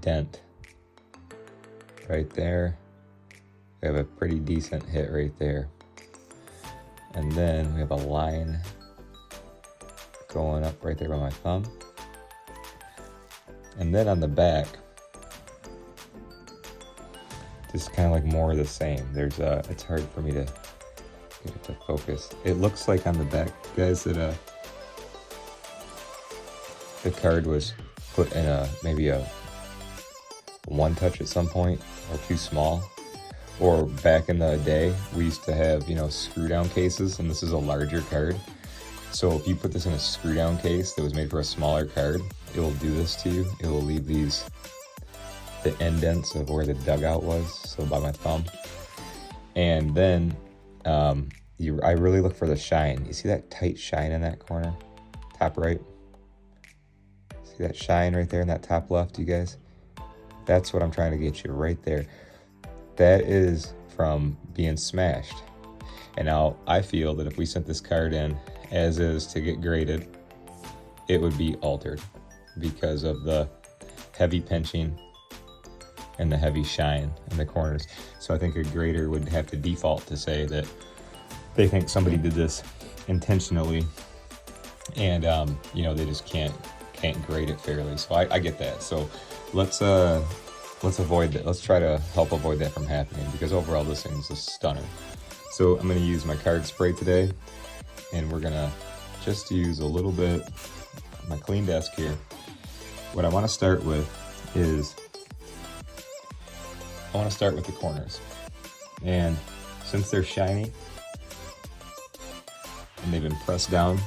dent right there. We have a pretty decent hit right there. And then we have a line going up right there by my thumb. And then on the back, just kind of like more of the same. There's it's hard for me to get it to focus. It looks like on the back, guys, that the card was put in maybe a one touch at some point, or too small. Or back in the day, we used to have, you know, screw down cases, and this is a larger card. So if you put this in a screw down case that was made for a smaller card, it will do this to you. It will leave the indents of where the dugout was, so by my thumb. And then I really look for the shine. You see that tight shine in that corner? Top right? See that shine right there in that top left, you guys? That's what I'm trying to get you right there. That is from being smashed. And now I feel that if we sent this card in as is to get graded, it would be altered because of the heavy pinching and the heavy shine in the corners. So I think a grader would have to default to say that they think somebody did this intentionally, and you know, they just can't grade it fairly. So I get that. So let's avoid that. Let's try to help avoid that from happening, because overall this thing's a stunner. So I'm going to use my card spray today, and we're going to just use a little bit of my clean desk here. What I want to start with is I want to start with the corners. And since they're shiny and they've been pressed down,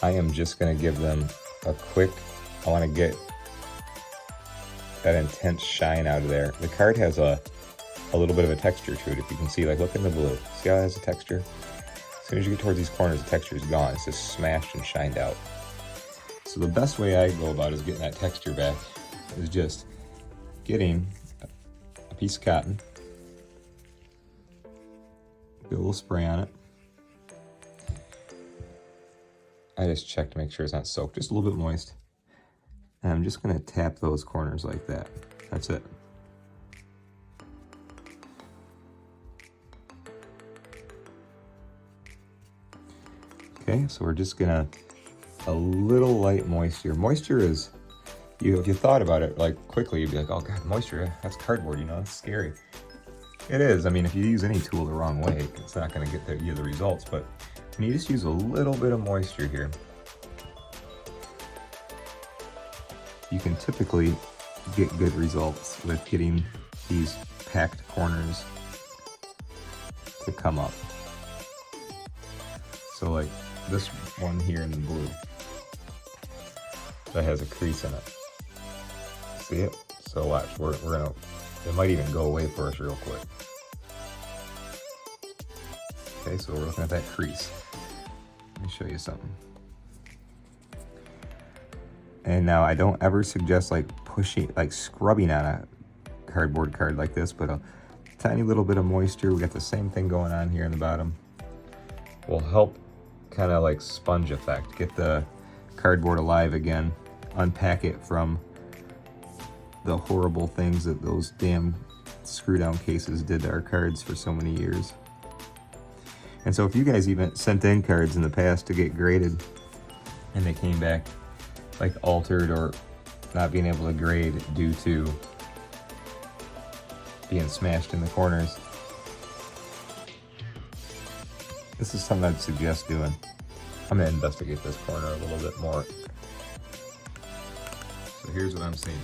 I am just going to give them a quick, I want to get that intense shine out of there. The card has a little bit of a texture to it, if you can see. Like, look in the blue. See how it has a texture? As soon as you get towards these corners, the texture is gone. It's just smashed and shined out. So the best way I go about is getting that texture back is just getting a piece of cotton, get a little spray on it. I just check to make sure it's not soaked, just a little bit moist. And I'm just gonna tap those corners like that. That's it. Okay, so we're just gonna, a little light moisture. Moisture is, if you thought about it like quickly, you'd be like, oh God, moisture, that's cardboard, you know, it's scary. It is. I mean, if you use any tool the wrong way, it's not gonna get you the results, but when you just use a little bit of moisture here, you can typically get good results with getting these packed corners to come up. So like this one here in the blue, that has a crease in it. See it? So watch, we're gonna, it might even go away for us real quick. Okay, so we're looking at that crease. Let me show you something. And now I don't ever suggest like pushing, like scrubbing on a cardboard card like this, but a tiny little bit of moisture, we got the same thing going on here in the bottom, will help kind of like sponge effect, get the cardboard alive again, unpack it from the horrible things that those damn screw down cases did to our cards for so many years. And so if you guys even sent in cards in the past to get graded and they came back like altered or not being able to grade due to being smashed in the corners, this is something I'd suggest doing. I'm gonna investigate this corner a little bit more. So here's what I'm seeing.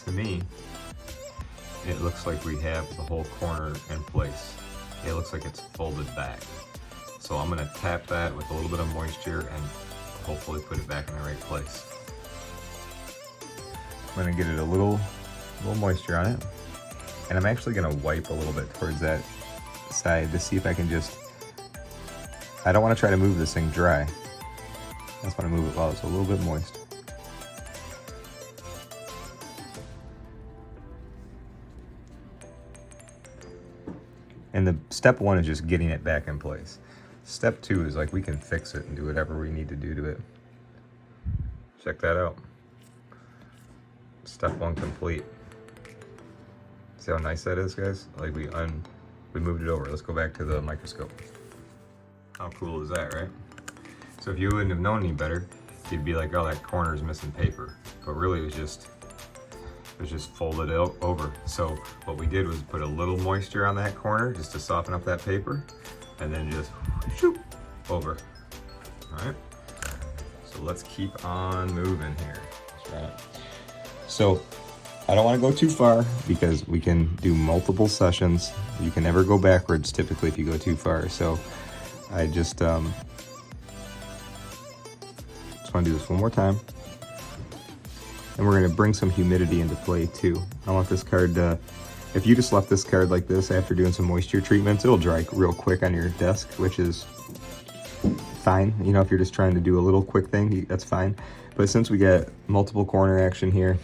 To me, it looks like we have the whole corner in place. It looks like it's folded back. So I'm gonna tap that with a little bit of moisture and hopefully put it back in the right place. I'm gonna get it a little moisture on it. And I'm actually gonna wipe a little bit towards that side to see if I can just, I don't wanna try to move this thing dry. I just wanna move it while it's a little bit moist. And the step one is just getting it back in place. Step two is like we can fix it and do whatever we need to do to it. check that out. Step 1 complete. See how nice that is, guys? Like we moved it over. Let's go back to the microscope. How cool is that, right? So if you wouldn't have known any better, you'd be like, oh, that corner's missing paper. But really it was just folded over. So what we did was put a little moisture on that corner just to soften up that paper, and then just shoop over. All right. So let's keep on moving here. That's right. So I don't want to go too far because we can do multiple sessions. You can never go backwards typically if you go too far. So I just want to do this one more time. And we're going to bring some humidity into play too. I want this card to, if you just left this card like this after doing some moisture treatments, it'll dry real quick on your desk, which is fine. You know, if you're just trying to do a little quick thing, that's fine. But since we got multiple corner action here,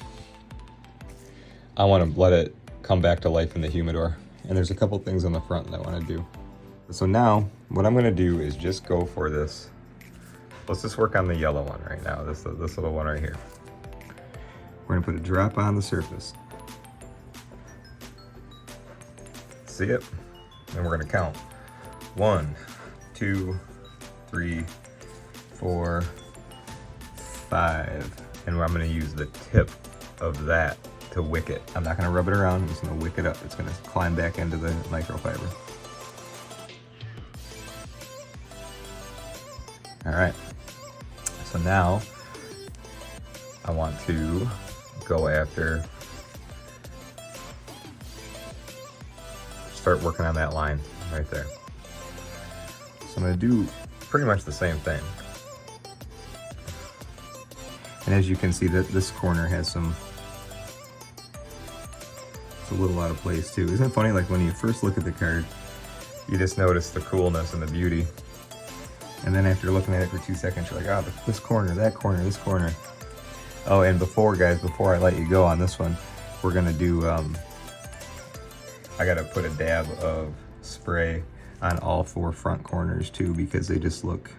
I want to let it come back to life in the humidor. And there's a couple things on the front that I want to do. So now what I'm going to do is just go for this. Let's just work on the yellow one right now, this little one right here. We're going to put a drop on the surface. See it? And we're going to count. 1, 2, 3, 4, 5. And I'm going to use the tip of that to wick it. I'm not going to rub it around, I'm just going to wick it up. It's going to climb back into the microfiber. All right. So now I want to go after, start working on that line right there. So I'm going to do pretty much the same thing. And as you can see, that this corner has some, it's a little out of place too. Isn't it funny, like when you first look at the card, you just notice the coolness and the beauty. And then after looking at it for 2 seconds, you're like, oh, this corner, that corner, this corner. Oh, and before, guys, before I let you go on this one, we're gonna do, I gotta put a dab of spray on all 4 front corners too, because they just look,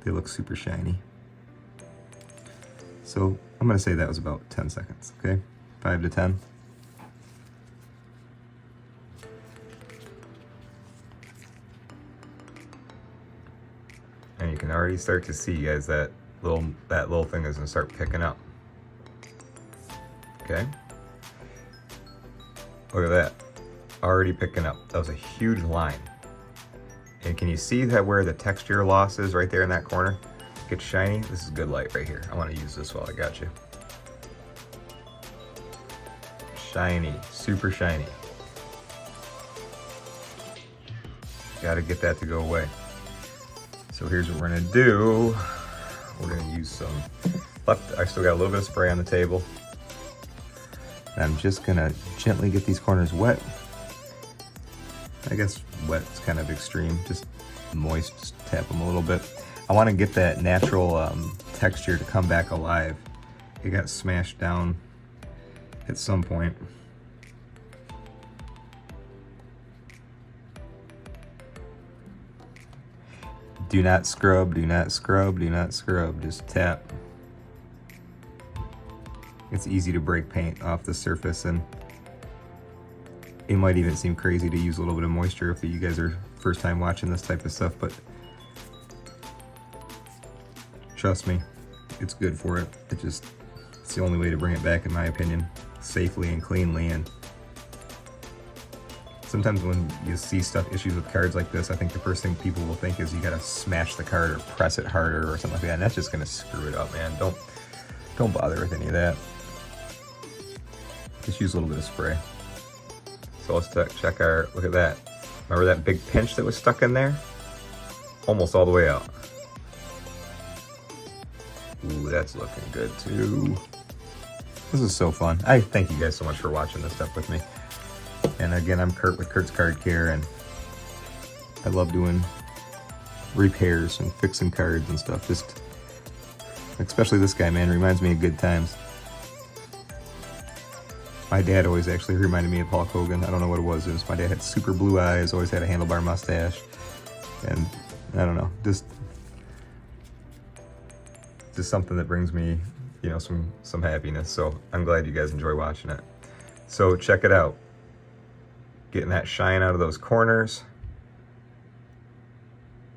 they look super shiny. So I'm gonna say that was about 10 seconds, okay? 5 to 10. And you can already start to see, guys, that little thing is gonna start picking up. Okay? Look at that. Already picking up. That was a huge line. And can you see that where the texture loss is right there in that corner? Gets shiny. This is good light right here. I want to use this while I got you. Shiny, super shiny. Gotta get that to go away. So here's what we're gonna do. We're gonna use some left. I still got a little bit of spray on the table. And I'm just gonna gently get these corners wet. I guess wet is kind of extreme, just moist, just tap them a little bit. I wanna get that natural texture to come back alive. It got smashed down at some point. Do not scrub, do not scrub, do not scrub, just tap. It's easy to break paint off the surface, and it might even seem crazy to use a little bit of moisture if you guys are first time watching this type of stuff, but trust me, it's good for it. It's the only way to bring it back, in my opinion, safely and cleanly. And sometimes when you see issues with cards like this, I think the first thing people will think is you gotta smash the card or press it harder or something like that, and that's just gonna screw it up, man. Don't bother with any of that. Just use a little bit of spray. So let's check our, look at that. Remember that big pinch that was stuck in there? Almost all the way out. Ooh, that's looking good too. This is so fun. I thank you guys so much for watching this stuff with me. And again, I'm Kurt with Kurt's Card Care, and I love doing repairs and fixing cards and stuff. Just, especially this guy, man, reminds me of good times. My dad always actually reminded me of Hulk Hogan. I don't know what it was. My dad had super blue eyes, always had a handlebar mustache, and I don't know, just just something that brings me, you know, some happiness. So I'm glad you guys enjoy watching it. So check it out. Getting that shine out of those corners.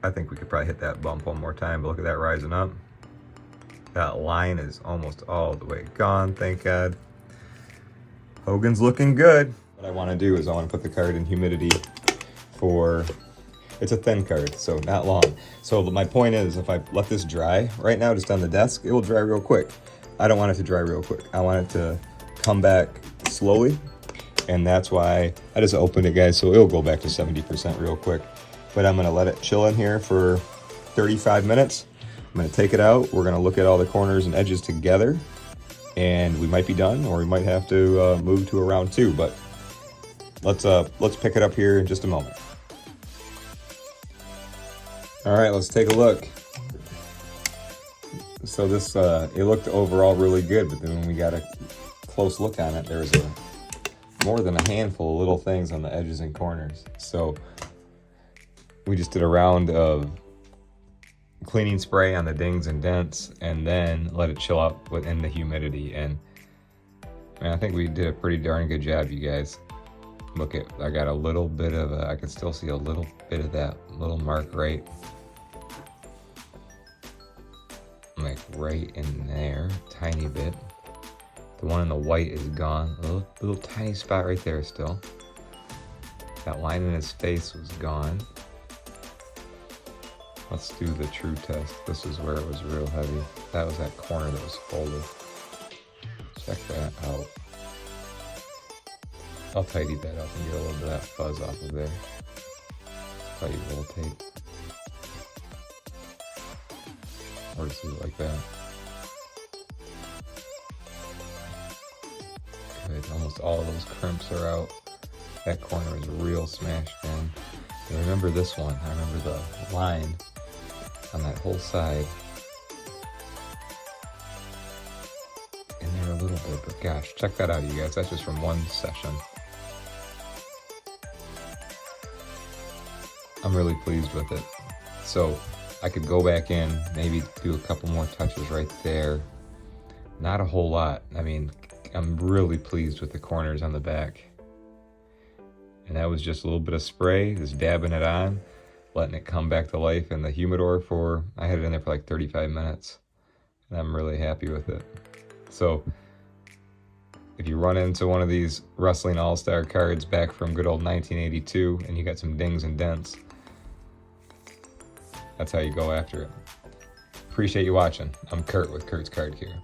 I think we could probably hit that bump one more time, but look at that rising up. That line is almost all the way gone, thank God. Hogan's looking good. What I want to do is I want to put the card in humidity for, it's a thin card, so not long. So my point is, if I let this dry right now just on the desk, it will dry real quick. I don't want it to dry real quick. I want it to come back slowly, and that's why I just opened it, guys, so it'll go back to 70% real quick. But I'm gonna let it chill in here for 35 minutes. I'm gonna take it out. We're gonna look at all the corners and edges together, and we might be done, or we might have to move to a round 2, but let's pick it up here in just a moment. All right, let's take a look. So this, it looked overall really good, but then when we got a close look on it, there was more than a handful of little things on the edges and corners. So we just did a round of cleaning spray on the dings and dents, and then let it chill out within the humidity. And man, I think we did a pretty darn good job, you guys. Look at, I got a little bit of I can still see a little bit of that little mark right in there, tiny bit. The one in the white is gone. A little tiny spot right there still. That line in his face was gone. Let's do the true test. This is where it was real heavy. That was that corner that was folded. Check that out. I'll tidy that up and get a little bit of that fuzz off of there. Probably a little tape. Or just leave it like that. Good, almost all of those crimps are out. That corner is real smashed in. And remember this one, I remember the line on that whole side. In there a little bit, but gosh, check that out, you guys. That's just from one session. I'm really pleased with it. So I could go back in, maybe do a couple more touches right there. Not a whole lot. I mean, I'm really pleased with the corners on the back. And that was just a little bit of spray, just dabbing it on, letting it come back to life in the humidor for, I had it in there for like 35 minutes. And I'm really happy with it. So if you run into one of these Wrestling All-Star cards back from good old 1982 and you got some dings and dents, that's how you go after it. Appreciate you watching. I'm Kurt with Kurt's Card Care.